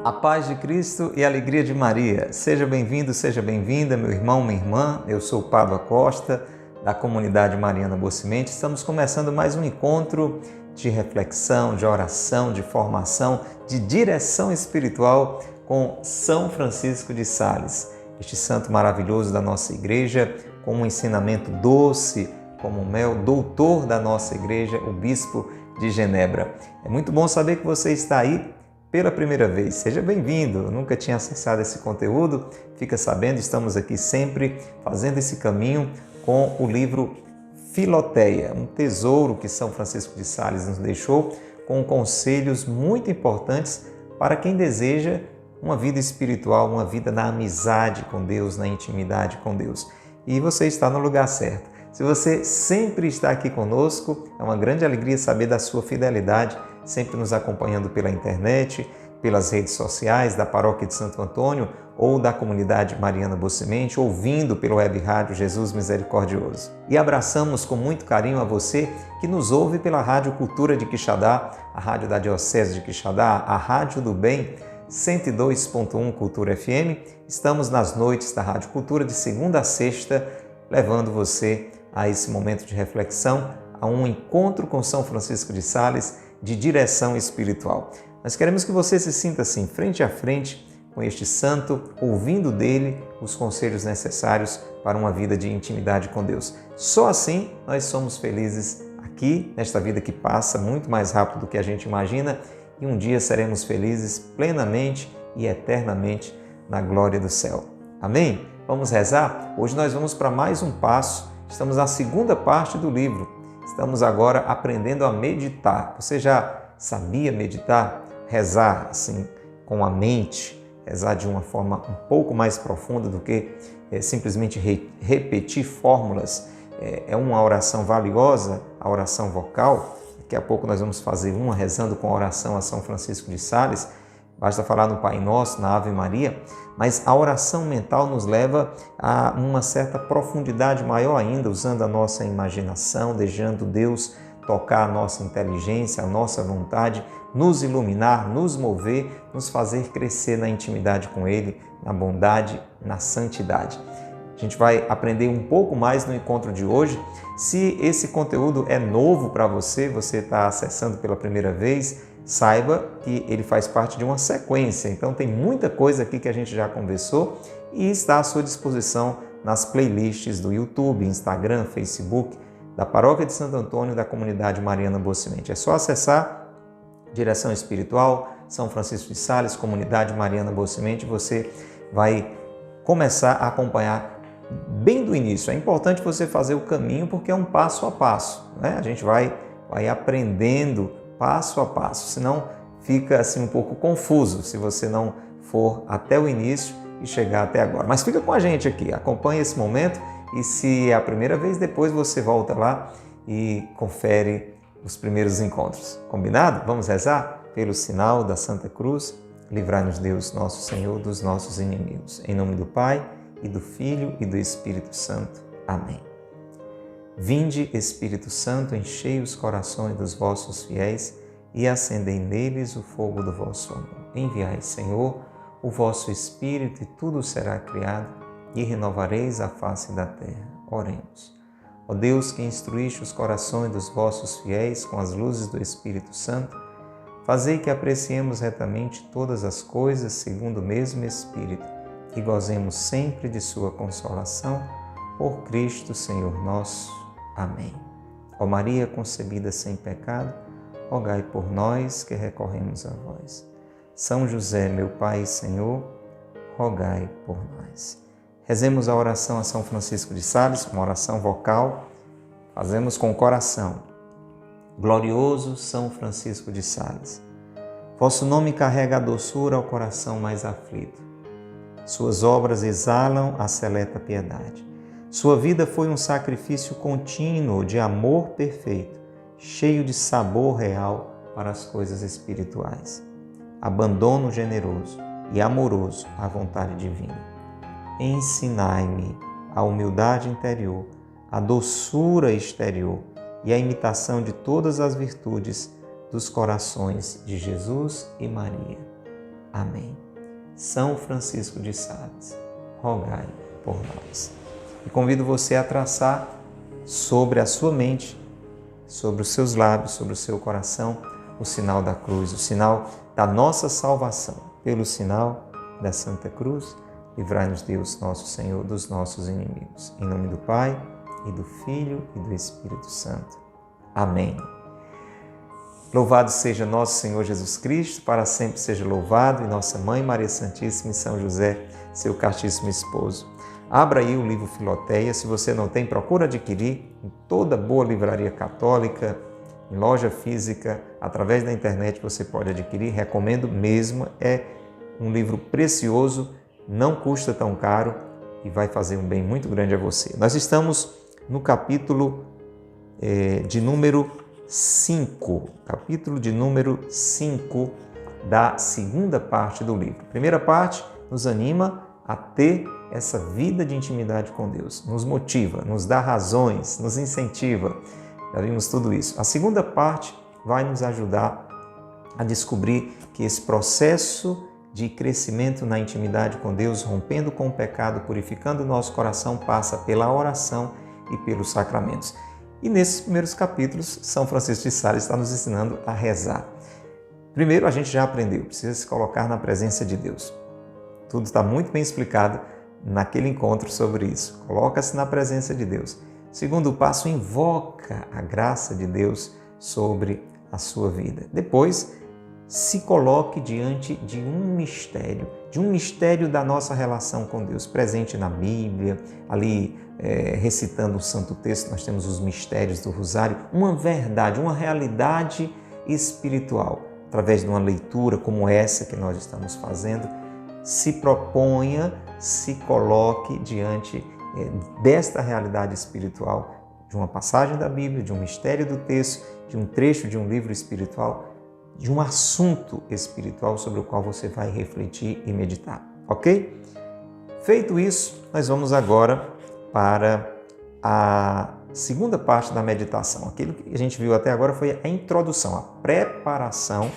A paz de Cristo e a alegria de Maria. Seja bem-vindo, seja bem-vinda, meu irmão, minha irmã. Eu sou o Pádua Costa, da comunidade Mariana Boa Semente. Estamos começando mais um encontro de reflexão, de oração, de formação, de direção espiritual com São Francisco de Sales, este santo maravilhoso da nossa igreja, com um ensinamento doce como mel, doutor da nossa igreja, o Bispo de Genebra. É muito bom saber que você está aí pela primeira vez. Seja bem-vindo. Eu nunca tinha acessado esse conteúdo. Fica sabendo, estamos aqui sempre fazendo esse caminho com o livro Filoteia, um tesouro que São Francisco de Sales nos deixou, com conselhos muito importantes para quem deseja uma vida espiritual, uma vida na amizade com Deus, na intimidade com Deus. E você está no lugar certo. Se você sempre está aqui conosco, é uma grande alegria saber da sua fidelidade, sempre nos acompanhando pela internet, pelas redes sociais da Paróquia de Santo Antônio ou da comunidade Mariana Boa Semente, ouvindo pelo web rádio Jesus Misericordioso. E abraçamos com muito carinho a você que nos ouve pela Rádio Cultura de Quixadá, a rádio da Diocese de Quixadá, a Rádio do Bem, 102.1 Cultura FM. Estamos nas noites da Rádio Cultura de segunda a sexta, levando você a esse momento de reflexão, a um encontro com São Francisco de Sales de direção espiritual. Nós queremos que você se sinta assim, frente a frente com este santo, ouvindo dele os conselhos necessários para uma vida de intimidade com Deus. Só assim nós somos felizes aqui, nesta vida que passa muito mais rápido do que a gente imagina, e um dia seremos felizes plenamente e eternamente na glória do céu. Amém? Vamos rezar? Hoje nós vamos para mais um passo. Estamos na segunda parte do livro. Estamos agora aprendendo a meditar. Você já sabia meditar? Rezar assim com a mente, rezar de uma forma um pouco mais profunda do que simplesmente repetir fórmulas. É uma oração valiosa, a oração vocal. Daqui a pouco nós vamos fazer uma rezando com a oração a São Francisco de Sales. Basta falar no Pai Nosso, na Ave Maria, mas a oração mental nos leva a uma certa profundidade maior ainda, usando a nossa imaginação, deixando Deus tocar a nossa inteligência, a nossa vontade, nos iluminar, nos mover, nos fazer crescer na intimidade com Ele, na bondade, na santidade. A gente vai aprender um pouco mais no encontro de hoje. Se esse conteúdo é novo para você, você está acessando pela primeira vez, saiba que ele faz parte de uma sequência, então tem muita coisa aqui que a gente já conversou e está à sua disposição nas playlists do YouTube, Instagram, Facebook, da Paróquia de Santo Antônio, da comunidade Mariana Boa Semente. É só acessar Direção Espiritual, São Francisco de Sales, comunidade Mariana Boa Semente, você vai começar a acompanhar bem do início. É importante você fazer o caminho porque é um passo a passo, né? A gente vai aprendendo passo a passo, senão fica assim um pouco confuso se você não for até o início e chegar até agora. Mas fica com a gente aqui, acompanhe esse momento e se é a primeira vez, depois você volta lá e confere os primeiros encontros. Combinado? Vamos rezar? Pelo sinal da Santa Cruz, livrai-nos Deus, nosso Senhor, dos nossos inimigos. Em nome do Pai, e do Filho, e do Espírito Santo. Amém. Vinde, Espírito Santo, enchei os corações dos vossos fiéis e acendei neles o fogo do vosso amor. Enviai, Senhor, o vosso Espírito e tudo será criado e renovareis a face da terra. Oremos. Ó Deus, que instruíste os corações dos vossos fiéis com as luzes do Espírito Santo, fazei que apreciemos retamente todas as coisas segundo o mesmo Espírito e gozemos sempre de sua consolação. Por Cristo, Senhor nosso. Amém. Ó Maria concebida sem pecado, rogai por nós que recorremos a vós. São José, meu Pai e Senhor, rogai por nós. Rezemos a oração a São Francisco de Sales, uma oração vocal, fazemos com o coração. Glorioso São Francisco de Sales, vosso nome carrega a doçura ao coração mais aflito. Suas obras exalam a seleta piedade. Sua vida foi um sacrifício contínuo de amor perfeito, cheio de sabor real para as coisas espirituais. Abandono generoso e amoroso à vontade divina. Ensinai-me a humildade interior, a doçura exterior e a imitação de todas as virtudes dos corações de Jesus e Maria. Amém. São Francisco de Sales, rogai por nós. E convido você a traçar sobre a sua mente, sobre os seus lábios, sobre o seu coração, o sinal da cruz, o sinal da nossa salvação. Pelo sinal da Santa Cruz, livrai-nos Deus, nosso Senhor, dos nossos inimigos. Em nome do Pai, e do Filho, e do Espírito Santo. Amém. Louvado seja nosso Senhor Jesus Cristo, para sempre seja louvado, e nossa Mãe Maria Santíssima e São José, seu castíssimo esposo. Abra aí o livro Filoteia, se você não tem, procura adquirir em toda boa livraria católica, em loja física, através da internet você pode adquirir, recomendo mesmo, é um livro precioso, não custa tão caro e vai fazer um bem muito grande a você. Nós estamos no capítulo de número 5, capítulo de número 5 da segunda parte do livro. A primeira parte nos anima a ter essa vida de intimidade com Deus, nos motiva, nos dá razões, nos incentiva. Já vimos tudo isso. A segunda parte vai nos ajudar a descobrir que esse processo de crescimento na intimidade com Deus, rompendo com o pecado, purificando o nosso coração, passa pela oração e pelos sacramentos. E nesses primeiros capítulos, São Francisco de Sales está nos ensinando a rezar. Primeiro, a gente já aprendeu, precisa se colocar na presença de Deus. Tudo está muito bem explicado naquele encontro sobre isso. Coloca-se na presença de Deus. Segundo passo, invoca a graça de Deus sobre a sua vida. Depois, se coloque diante de um mistério da nossa relação com Deus, presente na Bíblia, ali recitando o Santo Texto, nós temos os mistérios do Rosário, uma verdade, uma realidade espiritual. Através de uma leitura como essa que nós estamos fazendo, se proponha, se coloque diante desta realidade espiritual, de uma passagem da Bíblia, de um mistério do texto, de um trecho de um livro espiritual, de um assunto espiritual sobre o qual você vai refletir e meditar, ok? Feito isso, nós vamos agora para a segunda parte da meditação. Aquilo que a gente viu até agora foi a introdução, a preparação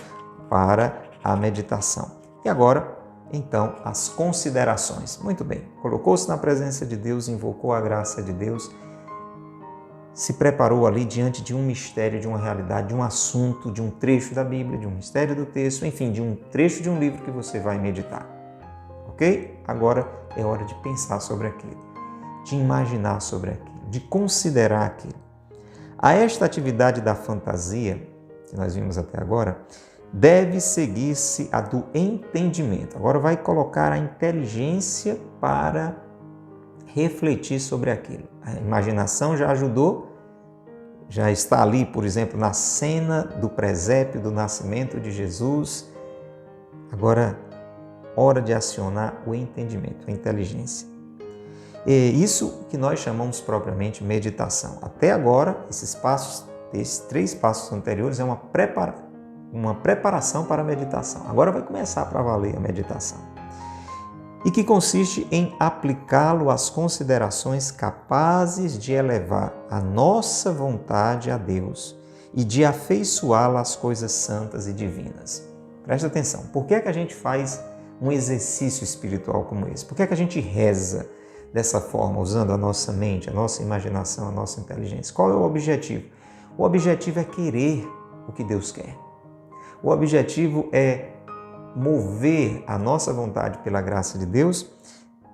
para a meditação. E agora, então, as considerações. Muito bem, colocou-se na presença de Deus, invocou a graça de Deus, se preparou ali diante de um mistério, de uma realidade, de um assunto, de um trecho da Bíblia, de um mistério do texto, enfim, de um trecho de um livro que você vai meditar. Ok? Agora é hora de pensar sobre aquilo, de imaginar sobre aquilo, de considerar aquilo. A esta atividade da fantasia, que nós vimos até agora, deve seguir-se a do entendimento. Agora vai colocar a inteligência para refletir sobre aquilo. A imaginação já ajudou, já está ali, por exemplo, na cena do presépio, do nascimento de Jesus. Agora, hora de acionar o entendimento, a inteligência. É isso que nós chamamos propriamente meditação. Até agora, esses 3 passos anteriores é uma preparação para a meditação. Agora vai começar para valer a meditação. E que consiste em aplicá-lo às considerações capazes de elevar a nossa vontade a Deus e de afeiçoá-la às coisas santas e divinas. Presta atenção, por que é que a gente faz um exercício espiritual como esse? Por que é que a gente reza dessa forma, usando a nossa mente, a nossa imaginação, a nossa inteligência? Qual é o objetivo? O objetivo é querer o que Deus quer. O objetivo é mover a nossa vontade pela graça de Deus,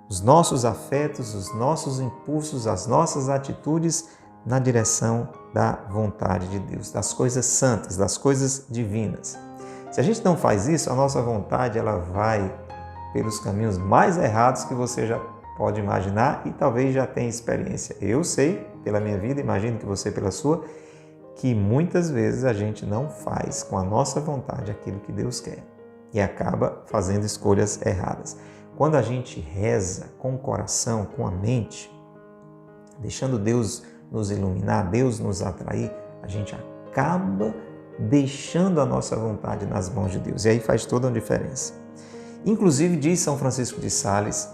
os nossos afetos, os nossos impulsos, as nossas atitudes na direção da vontade de Deus, das coisas santas, das coisas divinas. Se a gente não faz isso, a nossa vontade ela vai pelos caminhos mais errados que você já pode imaginar e talvez já tenha experiência. Eu sei, pela minha vida, imagino que você pela sua, que muitas vezes a gente não faz com a nossa vontade aquilo que Deus quer e acaba fazendo escolhas erradas. Quando a gente reza com o coração, com a mente, deixando Deus nos iluminar, Deus nos atrair, a gente acaba deixando a nossa vontade nas mãos de Deus. E aí faz toda a diferença. Inclusive, diz São Francisco de Sales,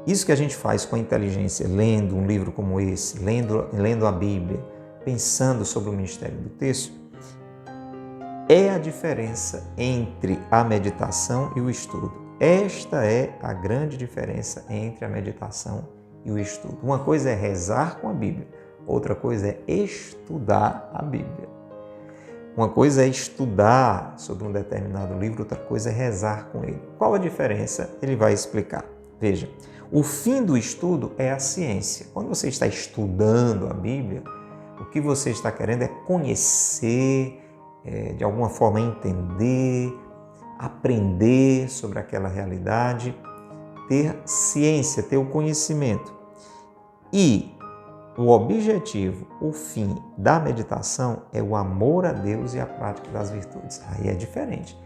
isso que a gente faz com a inteligência, lendo um livro como esse, lendo a Bíblia, pensando sobre o ministério do texto, é a diferença entre a meditação e o estudo. Esta é a grande diferença entre a meditação e o estudo. Uma coisa é rezar com a Bíblia, outra coisa é estudar a Bíblia. Uma coisa é estudar sobre um determinado livro, outra coisa é rezar com ele. Qual a diferença? Ele vai explicar. Veja, o fim do estudo é a ciência. Quando você está estudando a Bíblia, o que você está querendo é conhecer, de alguma forma entender, aprender sobre aquela realidade, ter ciência, ter o conhecimento. E o objetivo, o fim da meditação é o amor a Deus e a prática das virtudes. Aí é diferente.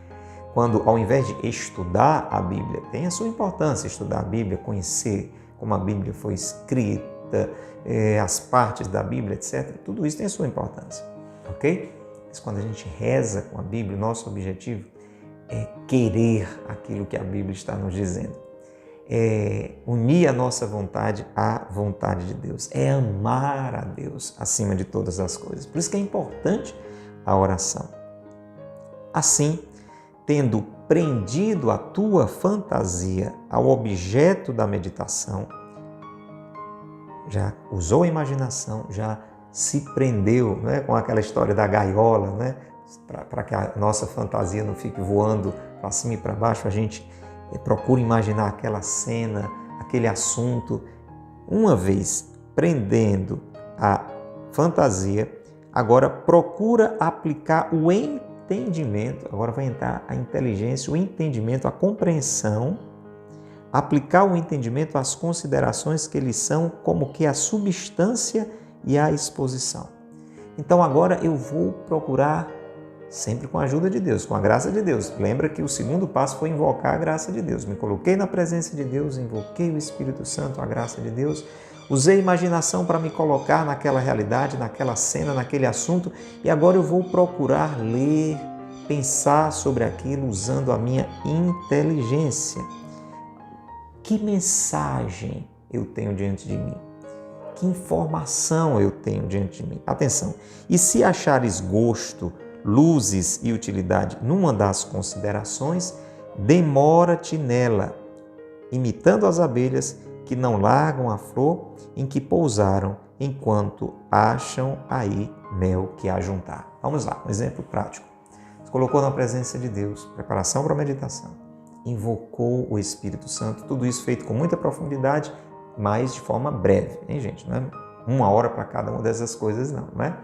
Quando, ao invés de estudar a Bíblia, tem a sua importância estudar a Bíblia, conhecer como a Bíblia foi escrita, as partes da Bíblia, etc. Tudo isso tem a sua importância, ok? Mas quando a gente reza com a Bíblia, o nosso objetivo é querer aquilo que a Bíblia está nos dizendo. É unir a nossa vontade à vontade de Deus. É amar a Deus acima de todas as coisas. Por isso que é importante a oração. Assim, tendo prendido a tua fantasia ao objeto da meditação, já usou a imaginação, já se prendeu, né, com aquela história da gaiola, né, para que a nossa fantasia não fique voando para cima e para baixo, a gente procura imaginar aquela cena, aquele assunto. Uma vez prendendo a fantasia, agora procura aplicar o entendimento, agora vai entrar a inteligência, o entendimento, a compreensão, aplicar o entendimento às considerações que eles são como que a substância e a exposição. Então agora eu vou procurar, sempre com a ajuda de Deus, com a graça de Deus. Lembra que o segundo passo foi invocar a graça de Deus. Me coloquei na presença de Deus, invoquei o Espírito Santo, a graça de Deus, usei a imaginação para me colocar naquela realidade, naquela cena, naquele assunto, e agora eu vou procurar ler, pensar sobre aquilo usando a minha inteligência. Que mensagem eu tenho diante de mim? Que informação eu tenho diante de mim? Atenção! E se achares gosto, luzes e utilidade numa das considerações, demora-te nela, imitando as abelhas que não largam a flor em que pousaram, enquanto acham aí mel que ajuntar. Vamos lá, um exemplo prático. Você colocou na presença de Deus, preparação para a meditação, invocou o Espírito Santo, tudo isso feito com muita profundidade, mas de forma breve, hein, gente? Não é 1 hora para cada uma dessas coisas, não é?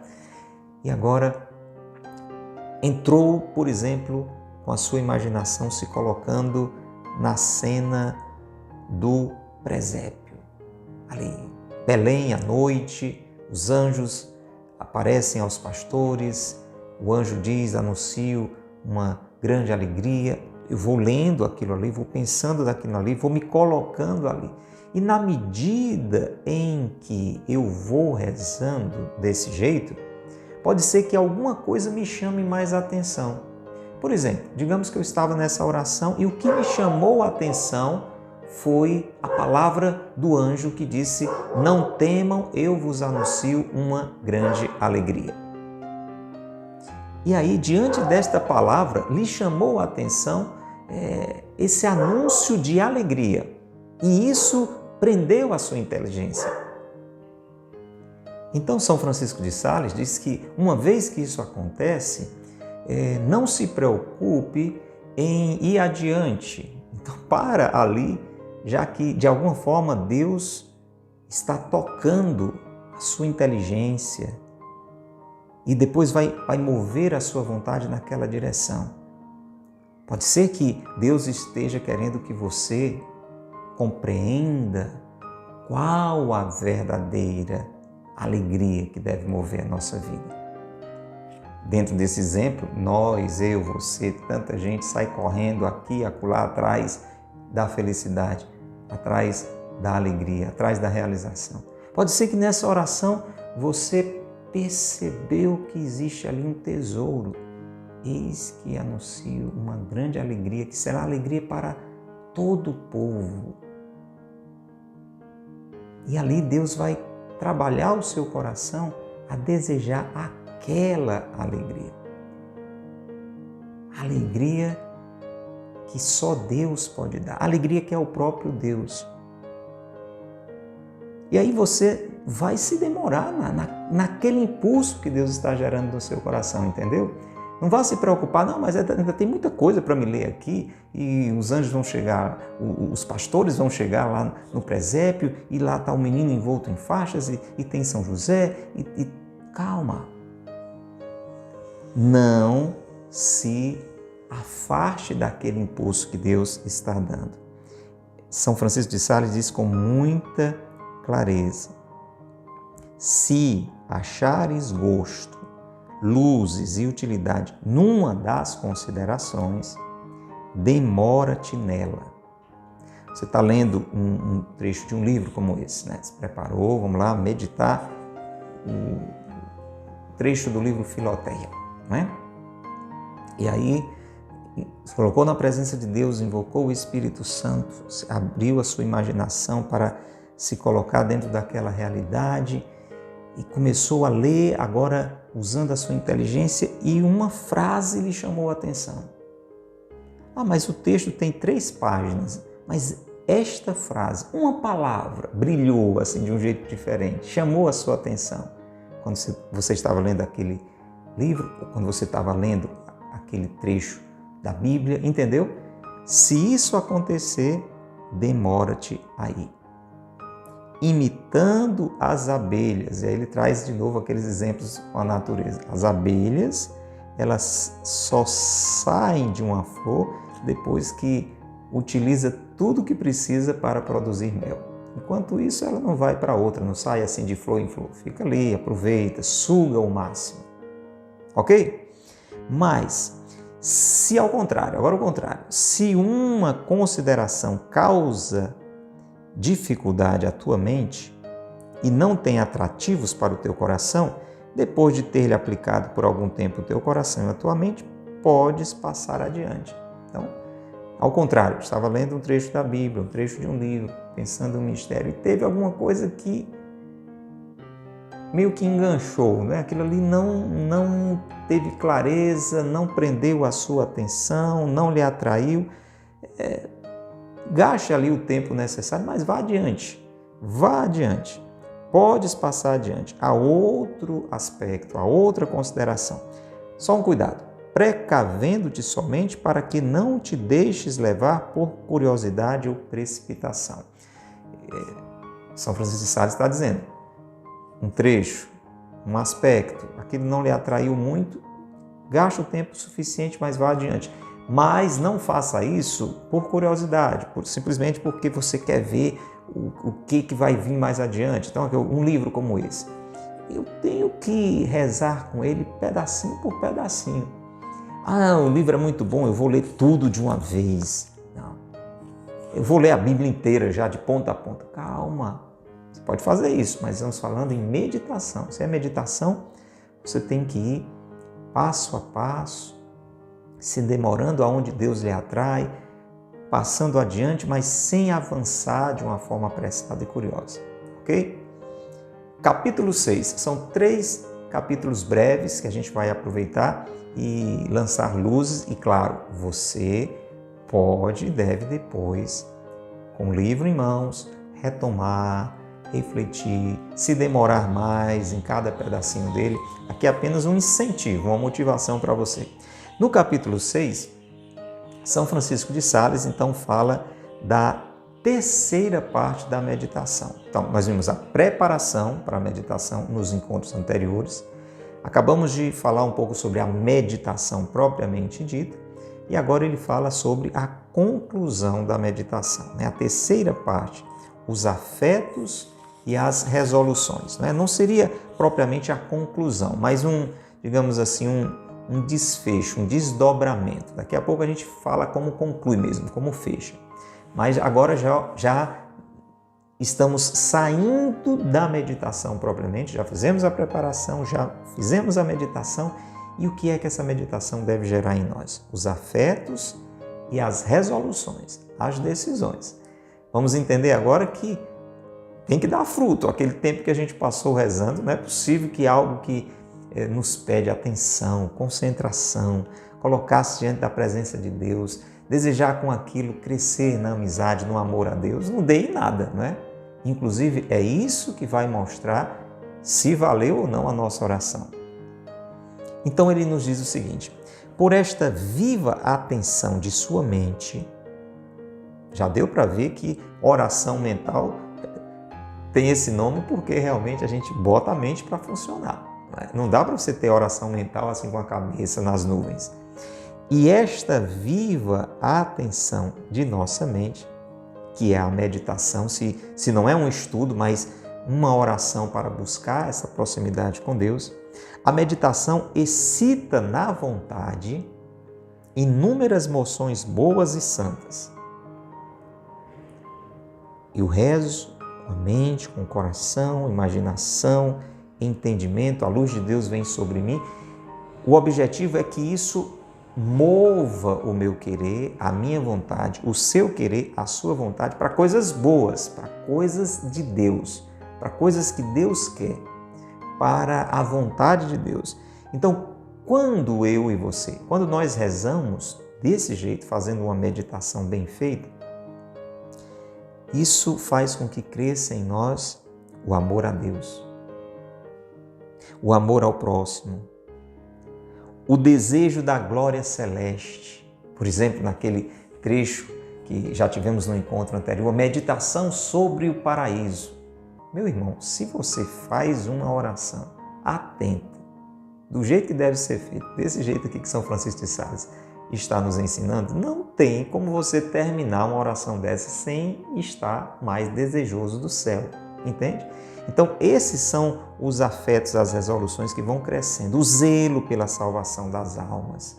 E agora entrou, por exemplo, com a sua imaginação se colocando na cena do presépio. Ali, Belém à noite, os anjos aparecem aos pastores, o anjo diz, anuncio uma grande alegria. Eu vou lendo aquilo ali, vou pensando daquilo ali, vou me colocando ali. E na medida em que eu vou rezando desse jeito, pode ser que alguma coisa me chame mais a atenção. Por exemplo, digamos que eu estava nessa oração e o que me chamou a atenção foi a palavra do anjo que disse: não temam, eu vos anuncio uma grande alegria. E aí, diante desta palavra, lhe chamou a atenção esse anúncio de alegria. E isso prendeu a sua inteligência. Então, São Francisco de Sales diz que, uma vez que isso acontece, não se preocupe em ir adiante. Então, para ali, já que, de alguma forma, Deus está tocando a sua inteligência e depois vai mover a sua vontade naquela direção. Pode ser que Deus esteja querendo que você compreenda qual a verdadeira alegria que deve mover a nossa vida. Dentro desse exemplo, nós, eu, você, tanta gente sai correndo aqui, acolá, atrás da felicidade, atrás da alegria, atrás da realização. Pode ser que nessa oração você percebeu que existe ali um tesouro. Eis que anuncio uma grande alegria, que será alegria para todo o povo. E ali Deus vai trabalhar o seu coração a desejar aquela alegria. Alegria que só Deus pode dar. Alegria que é o próprio Deus. E aí você vai se demorar naquele impulso que Deus está gerando no seu coração, entendeu? Não vá se preocupar, não, mas ainda tem muita coisa para me ler aqui e os anjos vão chegar, os pastores vão chegar lá no presépio e lá está o menino envolto em faixas e tem São José e calma. Não se afaste daquele impulso que Deus está dando. São Francisco de Sales diz com muita clareza: se achares gosto, luzes e utilidade numa das considerações, demora-te nela. Você está lendo um trecho de um livro como esse, né? Se preparou, vamos lá, meditar o trecho do livro Filoteia, né? E aí, se colocou na presença de Deus, invocou o Espírito Santo, abriu a sua imaginação para se colocar dentro daquela realidade e começou a ler, agora usando a sua inteligência, e uma frase lhe chamou a atenção. Mas o texto tem 3 páginas, mas esta frase, uma palavra, brilhou assim de um jeito diferente, chamou a sua atenção. Quando você estava lendo aquele livro, ou quando você estava lendo aquele trecho da Bíblia, entendeu? Se isso acontecer, demora-te aí. Imitando as abelhas, e aí ele traz de novo aqueles exemplos com a natureza. As abelhas, elas só saem de uma flor depois que utiliza tudo o que precisa para produzir mel. Enquanto isso, ela não vai para outra, não sai assim de flor em flor. Fica ali, aproveita, suga o máximo. Ok? Mas, se ao contrário, agora o contrário, se uma consideração causa dificuldade à tua mente e não tem atrativos para o teu coração, depois de ter-lhe aplicado por algum tempo o teu coração e a tua mente, podes passar adiante. Então, ao contrário, estava lendo um trecho da Bíblia, um trecho de um livro, pensando no ministério, e teve alguma coisa que meio que enganchou, né? Aquilo ali não teve clareza, não prendeu a sua atenção, não lhe atraiu. Gaste ali o tempo necessário, mas vá adiante. Vá adiante. Podes passar adiante. Há outro aspecto, há outra consideração. Só um cuidado. Precavendo-te somente para que não te deixes levar por curiosidade ou precipitação. São Francisco de Sales está dizendo, um trecho, um aspecto, aquilo não lhe atraiu muito, gaste o tempo suficiente, mas vá adiante. Mas não faça isso por curiosidade, simplesmente porque você quer ver o que vai vir mais adiante. Então, um livro como esse, eu tenho que rezar com ele pedacinho por pedacinho. O livro é muito bom, eu vou ler tudo de uma vez. Não. Eu vou ler a Bíblia inteira já, de ponta a ponta. Calma, você pode fazer isso, mas estamos falando em meditação. Se é meditação, você tem que ir passo a passo, se demorando aonde Deus lhe atrai, passando adiante, mas sem avançar de uma forma apressada e curiosa. Ok? Capítulo 6. São 3 capítulos breves que a gente vai aproveitar e lançar luzes. E claro, você pode e deve depois, com o livro em mãos, retomar, refletir, se demorar mais em cada pedacinho dele. Aqui é apenas um incentivo, uma motivação para você. No capítulo 6, São Francisco de Sales, então, fala da terceira parte da meditação. Então, nós vimos a preparação para a meditação nos encontros anteriores. Acabamos de falar um pouco sobre a meditação propriamente dita. E agora ele fala sobre a conclusão da meditação, né? A terceira parte, os afetos e as resoluções, né? Não seria propriamente a conclusão, mas digamos assim, um desfecho, um desdobramento. Daqui a pouco a gente fala como conclui mesmo, como fecha. Mas agora já estamos saindo da meditação propriamente, já fizemos a preparação, já fizemos a meditação. E o que é que essa meditação deve gerar em nós? Os afetos e as resoluções, as decisões. Vamos entender agora que tem que dar fruto. Aquele tempo que a gente passou rezando, não é possível que algo que nos pede atenção, concentração, colocar-se diante da presença de Deus, desejar com aquilo crescer na amizade, no amor a Deus, não dê em nada, não é? Inclusive, é isso que vai mostrar se valeu ou não a nossa oração. Então ele nos diz o seguinte: por esta viva atenção de sua mente, já deu para ver que oração mental tem esse nome porque realmente a gente bota a mente para funcionar. Não dá para você ter oração mental assim com a cabeça nas nuvens. E esta viva atenção de nossa mente, que é a meditação, se não é um estudo, mas uma oração para buscar essa proximidade com Deus, a meditação excita na vontade inúmeras moções boas e santas. E o rezo com a mente, com o coração, imaginação, entendimento, a luz de Deus vem sobre mim. O objetivo é que isso mova o meu querer, a minha vontade, o seu querer, a sua vontade para coisas boas, para coisas de Deus, para coisas que Deus quer, para a vontade de Deus. Então, quando eu e você, quando nós rezamos desse jeito, fazendo uma meditação bem feita, isso faz com que cresça em nós o amor a Deus, o amor ao próximo, o desejo da glória celeste. Por exemplo, naquele trecho que já tivemos no encontro anterior, a meditação sobre o paraíso. Meu irmão, se você faz uma oração atenta, do jeito que deve ser feito, desse jeito aqui que São Francisco de Sales está nos ensinando, não tem como você terminar uma oração dessa sem estar mais desejoso do céu, entende? Então, esses são os afetos, as resoluções que vão crescendo. O zelo pela salvação das almas.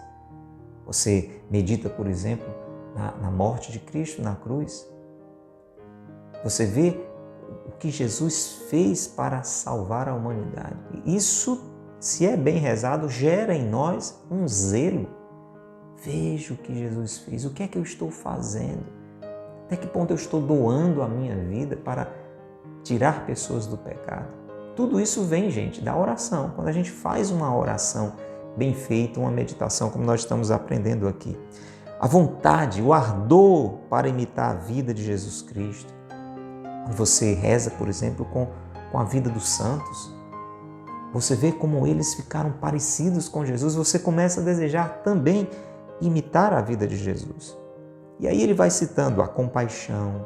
Você medita, por exemplo, na morte de Cristo na cruz. Você vê o que Jesus fez para salvar a humanidade. Isso, se é bem rezado, gera em nós um zelo. Veja o que Jesus fez, o que é que eu estou fazendo? Até que ponto eu estou doando a minha vida para tirar pessoas do pecado? Tudo isso vem, gente, da oração. Quando a gente faz uma oração bem feita, uma meditação, como nós estamos aprendendo aqui. A vontade, o ardor para imitar a vida de Jesus Cristo. Quando você reza, por exemplo, com a vida dos santos, você vê como eles ficaram parecidos com Jesus, você começa a desejar também imitar a vida de Jesus. E aí ele vai citando a compaixão,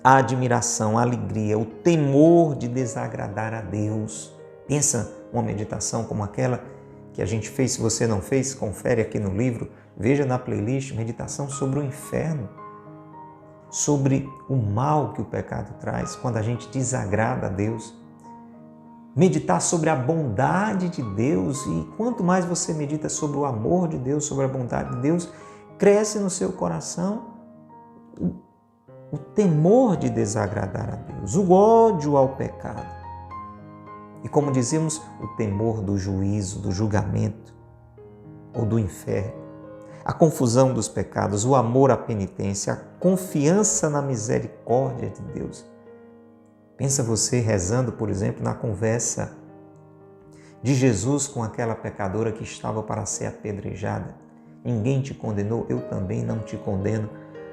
a admiração, a alegria, o temor de desagradar a Deus. Pensa uma meditação como aquela que a gente fez. Se você não fez, confere aqui no livro, veja na playlist, meditação sobre o inferno, sobre o mal que o pecado traz quando a gente desagrada a Deus. Meditar sobre a bondade de Deus, e quanto mais você medita sobre o amor de Deus, sobre a bondade de Deus, cresce no seu coração o temor de desagradar a Deus, o ódio ao pecado. E como dizemos, o temor do juízo, do julgamento ou do inferno, a confusão dos pecados, o amor à penitência, a confiança na misericórdia de Deus. Pensa você rezando, por exemplo, na conversa de Jesus com aquela pecadora que estava para ser apedrejada. Ninguém te condenou, eu também não te condeno.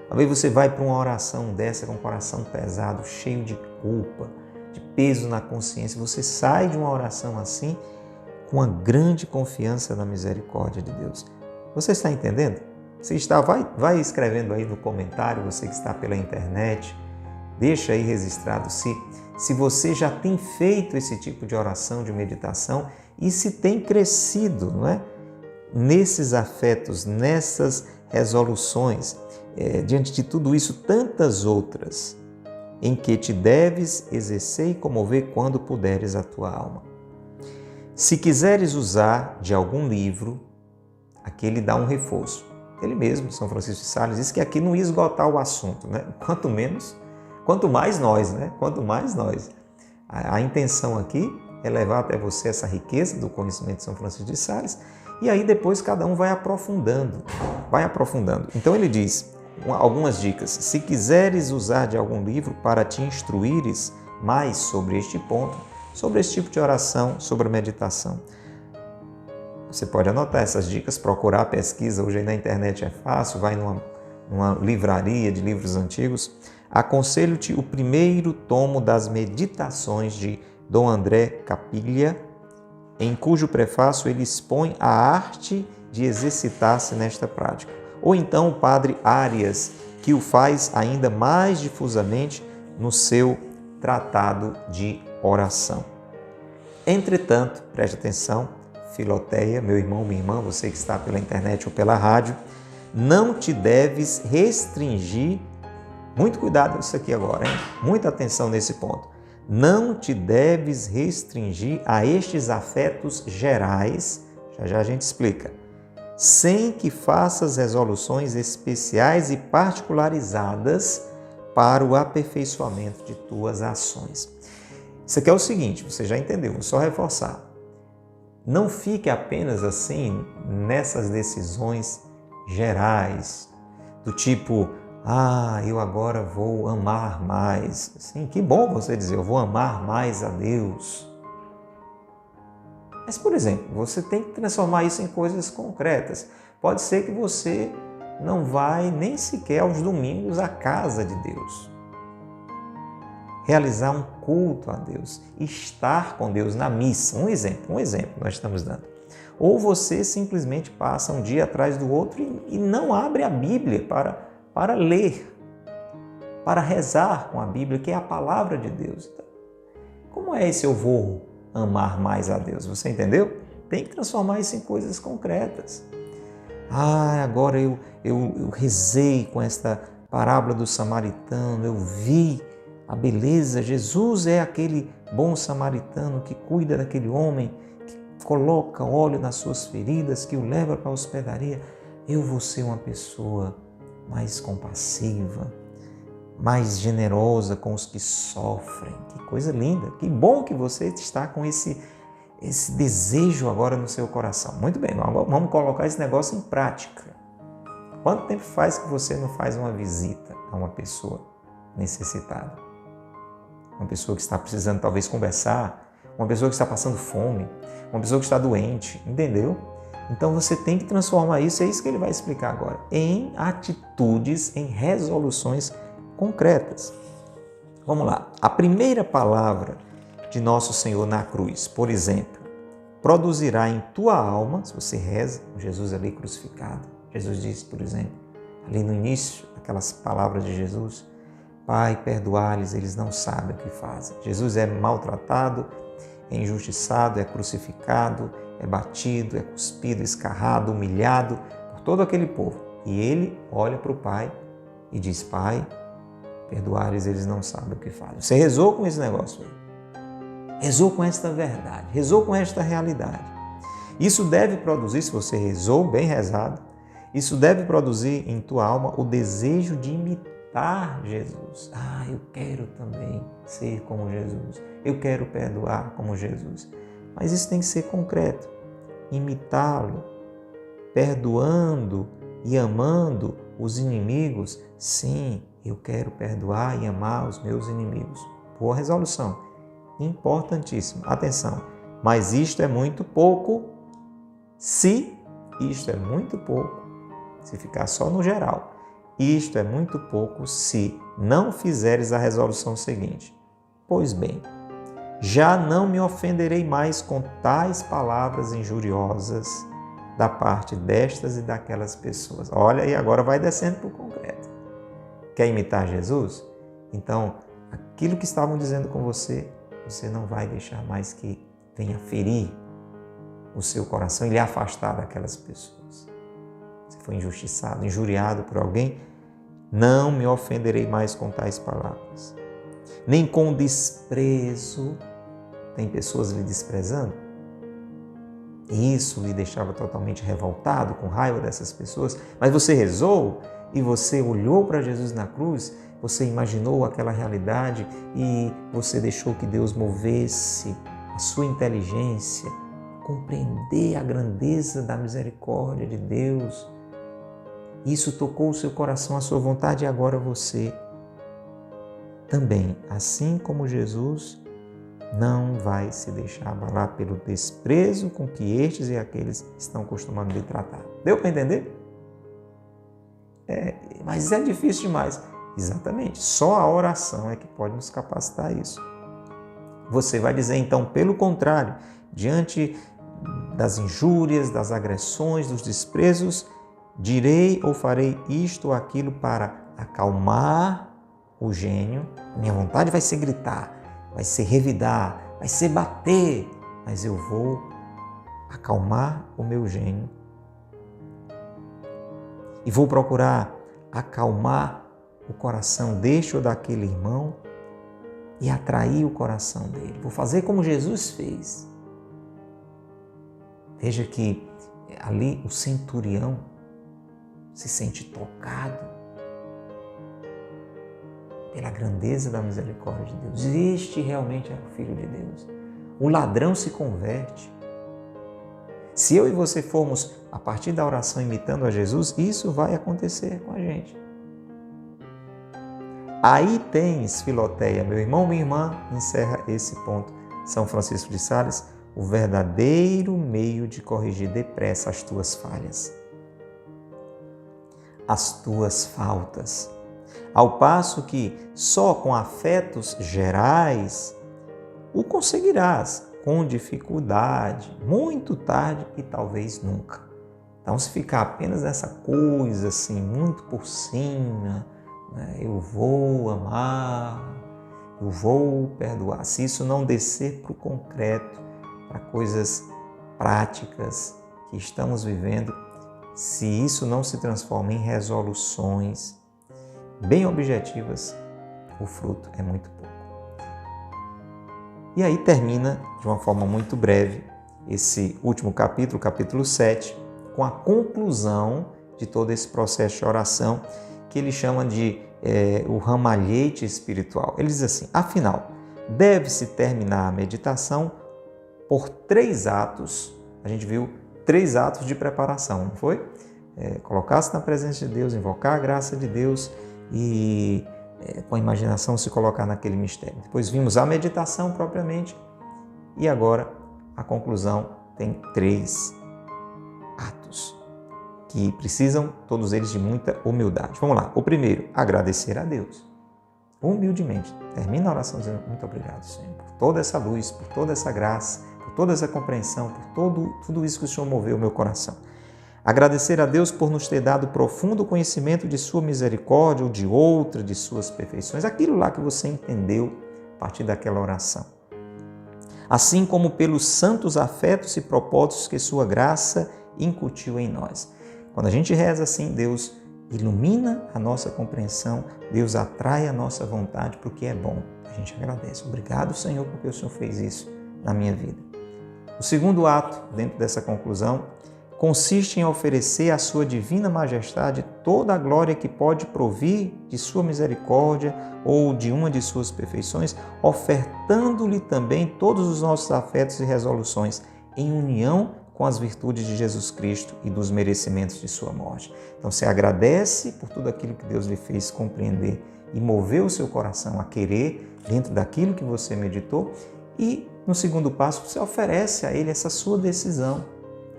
Talvez você vai para uma oração dessa com o coração pesado, cheio de culpa, de peso na consciência. Você sai de uma oração assim com uma grande confiança na misericórdia de Deus. Você está entendendo? Você está, vai escrevendo aí no comentário, você que está pela internet, deixa aí registrado se você já tem feito esse tipo de oração, de meditação, e se tem crescido, não é? Nesses afetos, nessas resoluções, diante de tudo isso, tantas outras, em que te deves exercer e comover quando puderes a tua alma. Se quiseres usar de algum livro, aqui ele dá um reforço. Ele mesmo, São Francisco de Sales, diz que aqui não ia esgotar o assunto, né? Quanto mais nós, né? Quanto mais nós. A intenção aqui é levar até você essa riqueza do conhecimento de São Francisco de Sales, e aí depois cada um vai aprofundando. Então ele diz algumas dicas. Se quiseres usar de algum livro para te instruires mais sobre este ponto, sobre esse tipo de oração, sobre a meditação, Você pode anotar essas dicas, procurar, pesquisa, hoje aí na internet é fácil, vai numa livraria de livros antigos. Aconselho-te o primeiro tomo das Meditações de Dom André Capilha, em cujo prefácio ele expõe a arte de exercitar-se nesta prática. Ou então o Padre Arias, que o faz ainda mais difusamente no seu Tratado de Oração. Entretanto, preste atenção, Filoteia, meu irmão, minha irmã, você que está pela internet ou pela rádio, não te deves restringir, muito cuidado com isso aqui agora, hein? Muita atenção nesse ponto. Não te deves restringir a estes afetos gerais, já a gente explica, sem que faças resoluções especiais e particularizadas para o aperfeiçoamento de tuas ações. Isso aqui é o seguinte, você já entendeu, vou só reforçar. Não fique apenas assim nessas decisões gerais, do tipo, eu agora vou amar mais. Assim, que bom você dizer, eu vou amar mais a Deus. Mas, por exemplo, você tem que transformar isso em coisas concretas. Pode ser que você não vai nem sequer aos domingos à casa de Deus. Realizar um culto a Deus, estar com Deus na missa. Um exemplo nós estamos dando. Ou você simplesmente passa um dia atrás do outro e não abre a Bíblia para ler, para rezar com a Bíblia, que é a palavra de Deus. Então, como é esse eu vou amar mais a Deus? Você entendeu? Tem que transformar isso em coisas concretas. Agora eu rezei com esta parábola do samaritano, eu vi a beleza. Jesus é aquele bom samaritano que cuida daquele homem, que coloca óleo nas suas feridas, que o leva para a hospedaria. Eu vou ser uma pessoa mais compassiva, mais generosa com os que sofrem. Que coisa linda, que bom que você está com esse desejo agora no seu coração. Muito bem, vamos colocar esse negócio em prática. Quanto tempo faz que você não faz uma visita a uma pessoa necessitada? Uma pessoa que está precisando talvez conversar, uma pessoa que está passando fome, uma pessoa que está doente, entendeu? Então você tem que transformar isso, é isso que ele vai explicar agora, em atitudes, em resoluções concretas. Vamos lá. A primeira palavra de Nosso Senhor na cruz, por exemplo, produzirá em tua alma, se você reza, Jesus ali crucificado, Jesus disse, por exemplo, ali no início, aquelas palavras de Jesus, Pai, perdoai-lhes, eles não sabem o que fazem. Jesus é maltratado, é injustiçado, é crucificado, é batido, é cuspido, escarrado, humilhado por todo aquele povo. E ele olha para o Pai e diz, Pai, perdoai-lhes, eles não sabem o que fazem. Você rezou com esse negócio aí. Rezou com esta verdade, rezou com esta realidade. Isso deve produzir, se você rezou bem rezado, isso deve produzir em tua alma o desejo de imitar Jesus. Eu quero também ser como Jesus. Eu quero perdoar como Jesus. Mas isso tem que ser concreto. Imitá-lo, perdoando e amando os inimigos. Sim, eu quero perdoar e amar os meus inimigos. Boa resolução. Importantíssimo. Atenção. Mas isto é muito pouco se ficar só no geral. Isto é muito pouco se não fizeres a resolução seguinte. Pois bem, já não me ofenderei mais com tais palavras injuriosas da parte destas e daquelas pessoas. Olha, e agora vai descendo para o concreto. Quer imitar Jesus? Então, aquilo que estavam dizendo com você, você não vai deixar mais que venha ferir o seu coração e lhe afastar daquelas pessoas. Você foi injustiçado, injuriado por alguém, não me ofenderei mais com tais palavras. Nem com desprezo. Tem pessoas lhe desprezando? E isso lhe deixava totalmente revoltado, com raiva dessas pessoas. Mas você rezou e você olhou para Jesus na cruz, você imaginou aquela realidade e você deixou que Deus movesse a sua inteligência, compreender a grandeza da misericórdia de Deus. Isso tocou o seu coração, a sua vontade, e agora você também, assim como Jesus, não vai se deixar abalar pelo desprezo com que estes e aqueles estão acostumados a lhe tratar. Deu para entender? Mas é difícil demais. Exatamente, só a oração é que pode nos capacitar a isso. Você vai dizer então, pelo contrário, diante das injúrias, das agressões, dos desprezos, direi ou farei isto ou aquilo para acalmar o gênio. Minha vontade vai ser gritar, vai ser revidar, vai ser bater, mas eu vou acalmar o meu gênio e vou procurar acalmar o coração deste ou daquele irmão e atrair o coração dele. Vou fazer como Jesus fez. Veja que ali o centurião se sente tocado pela grandeza da misericórdia de Deus. Este realmente é o Filho de Deus. O ladrão se converte. Se eu e você formos, a partir da oração, imitando a Jesus, isso vai acontecer com a gente. Aí tens, Filoteia, meu irmão, minha irmã, encerra esse ponto. São Francisco de Sales, o verdadeiro meio de corrigir depressa as tuas falhas, as tuas faltas. Ao passo que só com afetos gerais o conseguirás com dificuldade, muito tarde e talvez nunca. Então, se ficar apenas nessa coisa assim, muito por cima, eu vou amar, eu vou perdoar. Se isso não descer para o concreto, para coisas práticas que estamos vivendo, se isso não se transforma em resoluções bem objetivas, o fruto é muito pouco. E aí termina, de uma forma muito breve, esse último capítulo, capítulo 7, com a conclusão de todo esse processo de oração, que ele chama de o ramalhete espiritual. Ele diz assim: afinal, deve-se terminar a meditação por 3 atos. A gente viu 3 atos de preparação, não foi? Colocar-se na presença de Deus, invocar a graça de Deus e com a imaginação se colocar naquele mistério. Depois vimos a meditação propriamente e agora a conclusão tem 3 atos que precisam, todos eles, de muita humildade. Vamos lá. O primeiro, agradecer a Deus. Humildemente. Termina a oração dizendo: muito obrigado, Senhor, por toda essa luz, por toda essa graça, por toda essa compreensão, por tudo isso que o Senhor moveu o meu coração. Agradecer a Deus por nos ter dado profundo conhecimento de sua misericórdia ou de outra de suas perfeições, aquilo lá que você entendeu a partir daquela oração. Assim como pelos santos afetos e propósitos que sua graça incutiu em nós. Quando a gente reza assim, Deus ilumina a nossa compreensão, Deus atrai a nossa vontade para o que é bom. A gente agradece. Obrigado, Senhor, porque o Senhor fez isso na minha vida. O segundo ato, dentro dessa conclusão, consiste em oferecer à sua divina majestade toda a glória que pode provir de sua misericórdia ou de uma de suas perfeições, ofertando-lhe também todos os nossos afetos e resoluções em união com as virtudes de Jesus Cristo e dos merecimentos de sua morte. Então, você agradece por tudo aquilo que Deus lhe fez compreender e moveu o seu coração a querer dentro daquilo que você meditou, e no segundo passo você oferece a Ele essa sua decisão,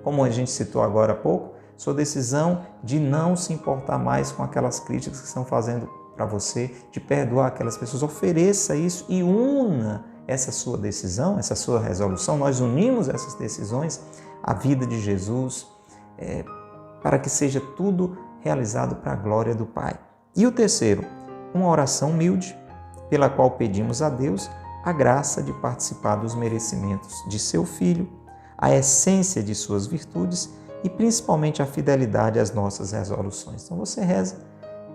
como a gente citou agora há pouco, sua decisão de não se importar mais com aquelas críticas que estão fazendo para você, de perdoar aquelas pessoas. Ofereça isso e una essa sua decisão, essa sua resolução. Nós unimos essas decisões à vida de Jesus, para que seja tudo realizado para a glória do Pai. E o terceiro, uma oração humilde, pela qual pedimos a Deus a graça de participar dos merecimentos de seu Filho, a essência de suas virtudes e principalmente a fidelidade às nossas resoluções. Então você reza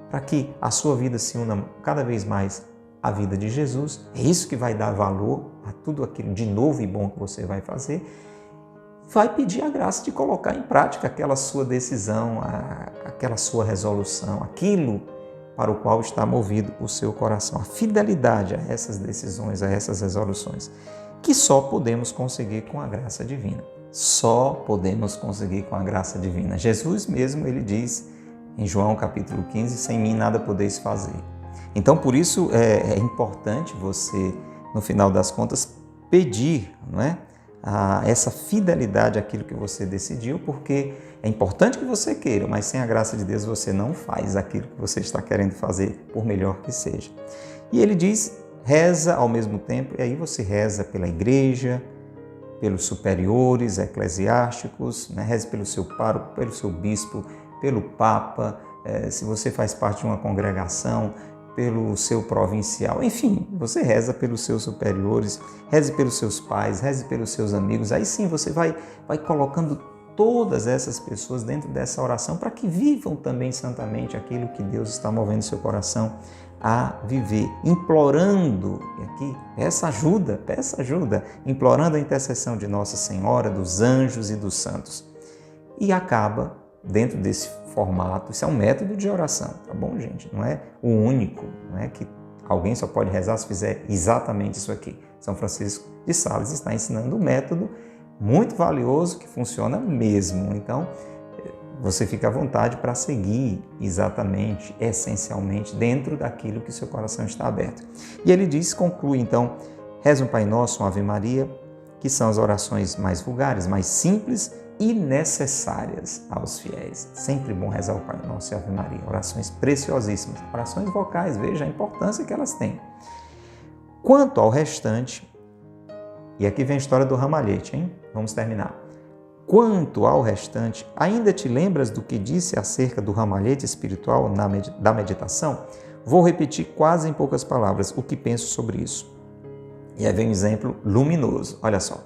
para que a sua vida se una cada vez mais à vida de Jesus. É isso que vai dar valor a tudo aquilo de novo e bom que você vai fazer. Vai pedir a graça de colocar em prática aquela sua decisão, aquela sua resolução, aquilo para o qual está movido o seu coração. A fidelidade a essas decisões, a essas resoluções, que só podemos conseguir com a graça divina. Só podemos conseguir com a graça divina. Jesus mesmo, ele diz em João capítulo 15, sem mim nada podeis fazer. Então, por isso é importante você, no final das contas, pedir, não é? Essa fidelidade àquilo que você decidiu, porque é importante que você queira, mas sem a graça de Deus você não faz aquilo que você está querendo fazer, por melhor que seja. E ele diz, reza ao mesmo tempo, e aí você reza pela igreja, pelos superiores eclesiásticos, né? Reze pelo seu pároco, pelo seu bispo, pelo papa, se você faz parte de uma congregação, pelo seu provincial, enfim, você reza pelos seus superiores, reze pelos seus pais, reze pelos seus amigos, aí sim você vai colocando todas essas pessoas dentro dessa oração para que vivam também santamente aquilo que Deus está movendo seu coração a viver, implorando, e aqui, peça ajuda, implorando a intercessão de Nossa Senhora, dos anjos e dos santos. E acaba dentro desse formato, isso é um método de oração, tá bom, gente? Não é o único, não é que alguém só pode rezar se fizer exatamente isso aqui. São Francisco de Sales está ensinando um método muito valioso que funciona mesmo. Então, você fica à vontade para seguir exatamente, essencialmente, dentro daquilo que seu coração está aberto. E ele conclui então, reza um Pai Nosso, uma Ave Maria, que são as orações mais vulgares, mais simples e necessárias aos fiéis. Sempre bom rezar o Pai Nosso e a Ave Maria, orações preciosíssimas, orações vocais, veja a importância que elas têm. Quanto ao restante, e aqui vem a história do ramalhete, hein? Vamos terminar. Quanto ao restante, ainda te lembras do que disse acerca do ramalhete espiritual da meditação? Vou repetir quase em poucas palavras o que penso sobre isso. E aí vem um exemplo luminoso, olha só.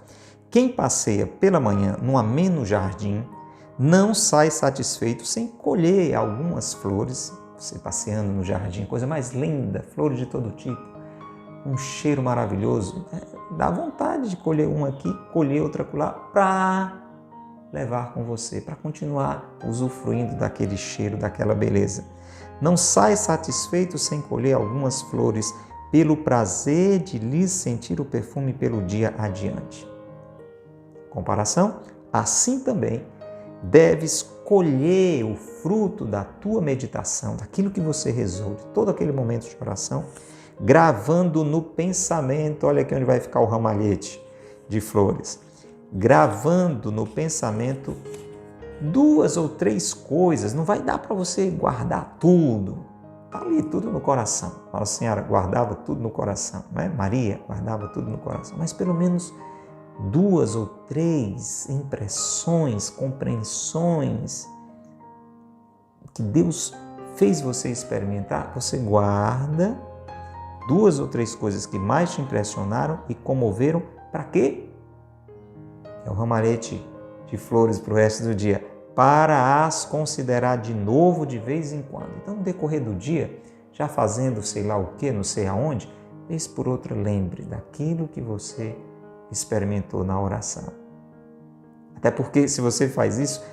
Quem passeia pela manhã num ameno jardim não sai satisfeito sem colher algumas flores. Você passeando no jardim, coisa mais linda, flores de todo tipo, um cheiro maravilhoso. Dá vontade de colher uma aqui, colher outra acolá, para levar com você, para continuar usufruindo daquele cheiro, daquela beleza. Não sai satisfeito sem colher algumas flores, pelo prazer de lhes sentir o perfume pelo dia adiante. Comparação? Assim também deves colher o fruto da tua meditação, daquilo que você rezou, de todo aquele momento de oração, gravando no pensamento, olha aqui onde vai ficar o ramalhete de flores, gravando no pensamento 2 ou 3 coisas, não vai dar para você guardar tudo, está ali tudo no coração. Nossa Senhora guardava tudo no coração, não é? Maria guardava tudo no coração, mas pelo menos 2 ou 3 impressões, compreensões que Deus fez você experimentar, você guarda 2 ou 3 coisas que mais te impressionaram e comoveram, para quê? É o ramalhete de flores para o resto do dia, para as considerar de novo de vez em quando. Então, no decorrer do dia, já fazendo sei lá o que, não sei aonde, vez por outra, lembre daquilo que você experimentou na oração. Até porque, se você faz isso,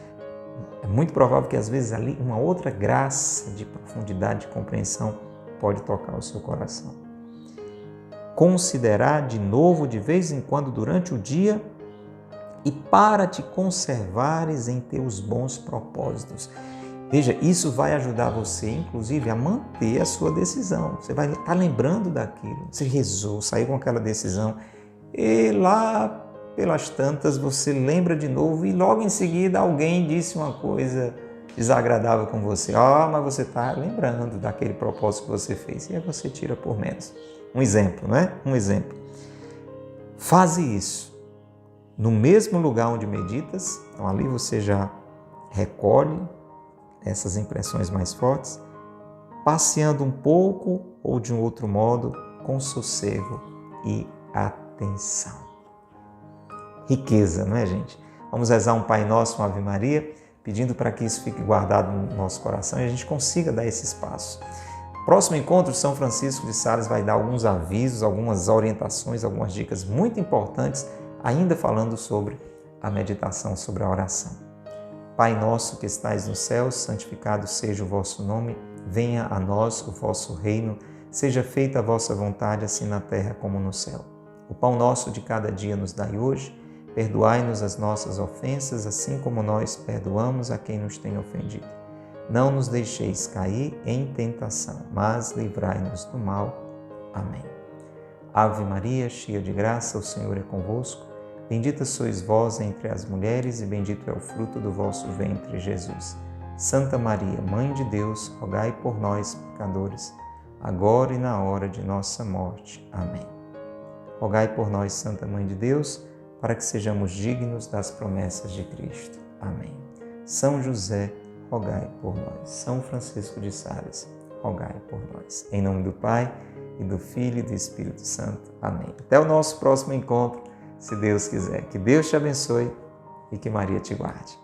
é muito provável que às vezes ali uma outra graça de profundidade, de compreensão pode tocar o seu coração. Considerar de novo de vez em quando durante o dia e para te conservares em teus bons propósitos. Veja, isso vai ajudar você, inclusive, a manter a sua decisão. Você vai estar lembrando daquilo. Você rezou, saiu com aquela decisão e lá pelas tantas você lembra de novo e logo em seguida alguém disse uma coisa desagradável com você. Mas você está lembrando daquele propósito que você fez e aí você tira por menos. Um exemplo, não é? Um exemplo. Faze isso no mesmo lugar onde meditas, então ali você já recolhe essas impressões mais fortes, passeando um pouco ou de um outro modo, com sossego e atenção. Riqueza, não é, gente? Vamos rezar um Pai Nosso, uma Ave Maria, pedindo para que isso fique guardado no nosso coração e a gente consiga dar esse espaço. Próximo encontro, São Francisco de Sales vai dar alguns avisos, algumas orientações, algumas dicas muito importantes, ainda falando sobre a meditação, sobre a oração. Pai nosso que estais no céu, santificado seja o vosso nome, venha a nós o vosso reino, seja feita a vossa vontade, assim na terra como no céu. O pão nosso de cada dia nos dai hoje, perdoai-nos as nossas ofensas, assim como nós perdoamos a quem nos tem ofendido. Não nos deixeis cair em tentação, mas livrai-nos do mal. Amém. Ave Maria, cheia de graça, o Senhor é convosco. Bendita sois vós entre as mulheres e bendito é o fruto do vosso ventre, Jesus. Santa Maria, Mãe de Deus, rogai por nós, pecadores, agora e na hora de nossa morte. Amém. Rogai por nós, Santa Mãe de Deus, para que sejamos dignos das promessas de Cristo. Amém. São José, rogai por nós. São Francisco de Sales, rogai por nós. Em nome do Pai, e do Filho e do Espírito Santo. Amém. Até o nosso próximo encontro, se Deus quiser. Que Deus te abençoe e que Maria te guarde.